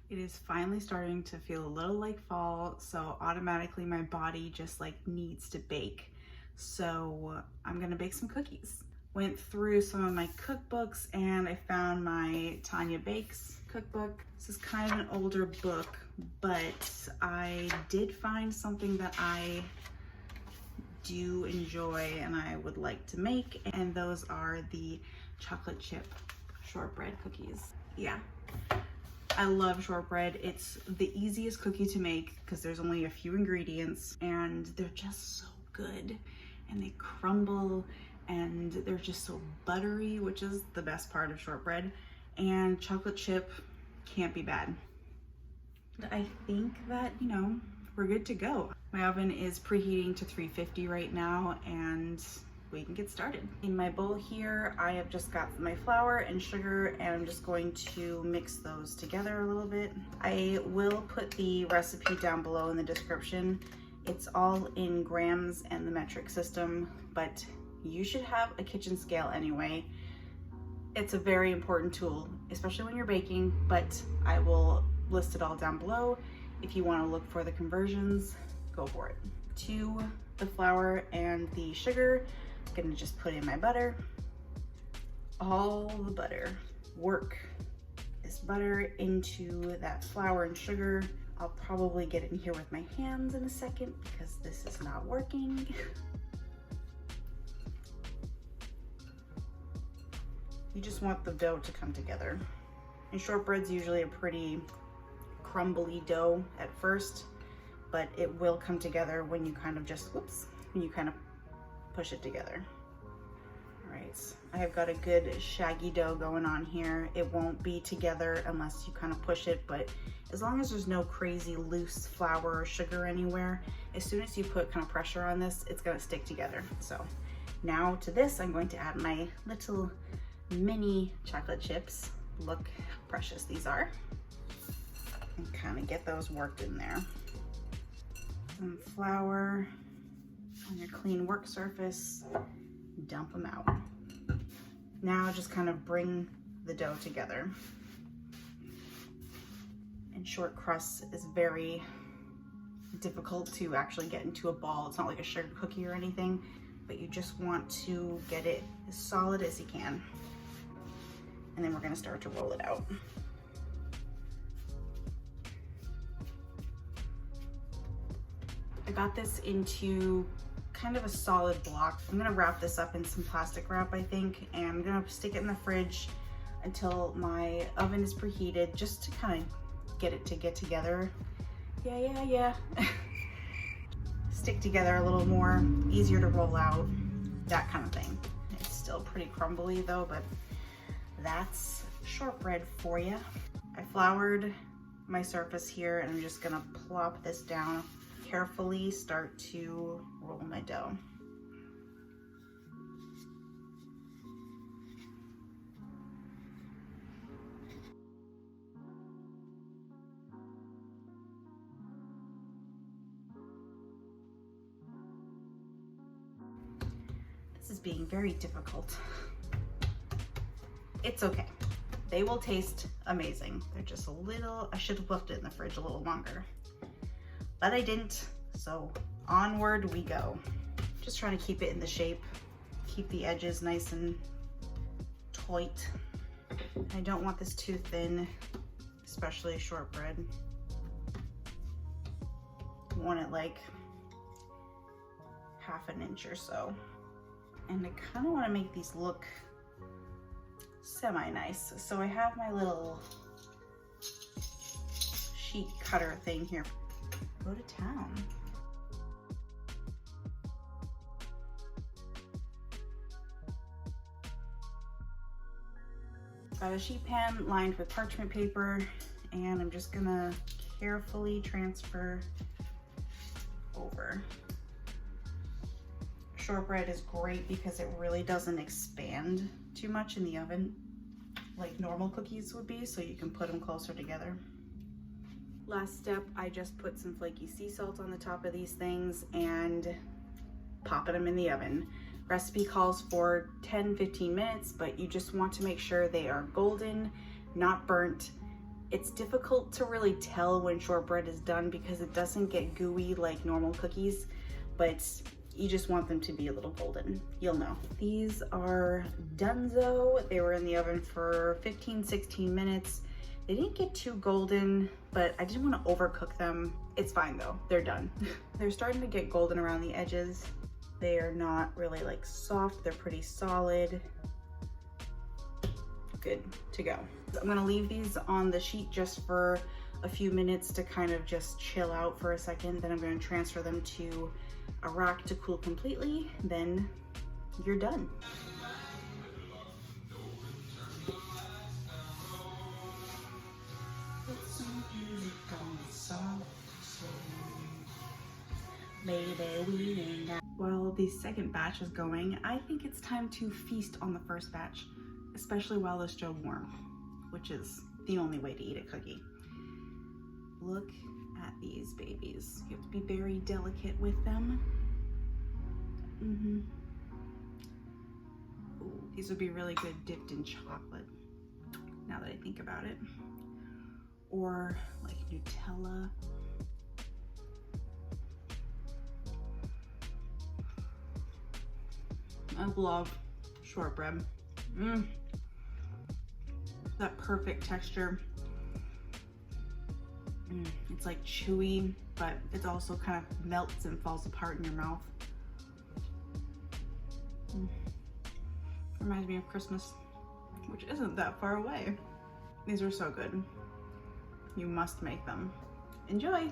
It is finally starting to feel a little like fall, so automatically my body just like needs to bake. So I'm gonna bake some cookies. Went through some of my cookbooks and I found my Tanya Bakes cookbook. This is kind of an older book, but I did find something that I do enjoy and I would like to make, and those are the chocolate chip shortbread cookies. Yeah. I love shortbread. It's the easiest cookie to make because there's only a few ingredients and they're just so good, and they crumble and they're just so buttery, which is the best part of shortbread, and chocolate chip can't be bad. I think that, you know, we're good to go. My oven is preheating to 350 right now and we can get started. In my bowl here, I have just got my flour and sugar and I'm just going to mix those together a little bit. I will put the recipe down below in the description. It's all in grams and the metric system, but you should have a kitchen scale anyway. It's a very important tool, especially when you're baking, but I will list it all down below. If you want to look for the conversions, go for it. To the flour and the sugar, I'm gonna just put in my butter. All the butter. Work this butter into that flour and sugar. I'll probably get in here with my hands in a second because this is not working. You just want the dough to come together. And shortbread's usually a pretty crumbly dough at first, but it will come together when you kind of just, when you kind of push it together. All right, I have got a good shaggy dough going on here. It won't be together unless you kind of push it, but as long as there's no crazy loose flour or sugar anywhere, as soon as you put kind of pressure on this, it's gonna stick together. So now to this, I'm going to add my little mini chocolate chips. Look how precious these are. And kind of get those worked in there. Some flour on your clean work surface, dump them out. Now just kind of bring the dough together. And short crust is very difficult to actually get into a ball. It's not like a sugar cookie or anything, but you just want to get it as solid as you can. And then we're gonna start to roll it out. I got this into kind of a solid block. I'm gonna wrap this up in some plastic wrap, I think, and I'm gonna stick it in the fridge until my oven is preheated, just to kind of get it to get together. Yeah. Stick together a little more, easier to roll out, that kind of thing. It's still pretty crumbly though, but that's shortbread for you. I floured my surface here and I'm just gonna plop this down. Carefully start to roll my dough. This is being very difficult. It's okay. They will taste amazing. They're just a little, I should have left it in the fridge a little longer, but I didn't, so onward we go. Just trying to keep it in the shape, keep the edges nice and tight. I don't want this too thin, especially shortbread. I want it like half an inch or so. And I kind of want to make these look semi-nice. So I have my little sheet cutter thing here. Go to town. Got a sheet pan lined with parchment paper, and I'm just gonna carefully transfer over. Shortbread is great because it really doesn't expand too much in the oven like normal cookies would be, so you can put them closer together. Last step, I just put some flaky sea salt on the top of these things and popping them in the oven. Recipe calls for 10-15 minutes, but you just want to make sure they are golden, not burnt, It's difficult to really tell when shortbread is done because it doesn't get gooey like normal cookies, but you just want them to be a little golden. You'll know. These are donezo. They were in the oven for 15-16 minutes. They didn't get too golden, but I didn't want to overcook them. It's fine though, they're done. They're starting to get golden around the edges. They are not really like soft, they're pretty solid. Good to go. I'm gonna leave these on the sheet just for a few minutes to kind of just chill out for a second. Then I'm gonna transfer them to a rack to cool completely. Then you're done. While the second batch is going, I think it's time to feast on the first batch, especially while they're still warm, which is the only way to eat a cookie. Look at these babies. You have to be very delicate with them. Ooh, these would be really good dipped in chocolate, now that I think about it. Or like Nutella. I love shortbread. That perfect texture. It's like chewy, but it also kind of melts and falls apart in your mouth. Reminds me of Christmas, which isn't that far away. These are so good. You must make them. Enjoy!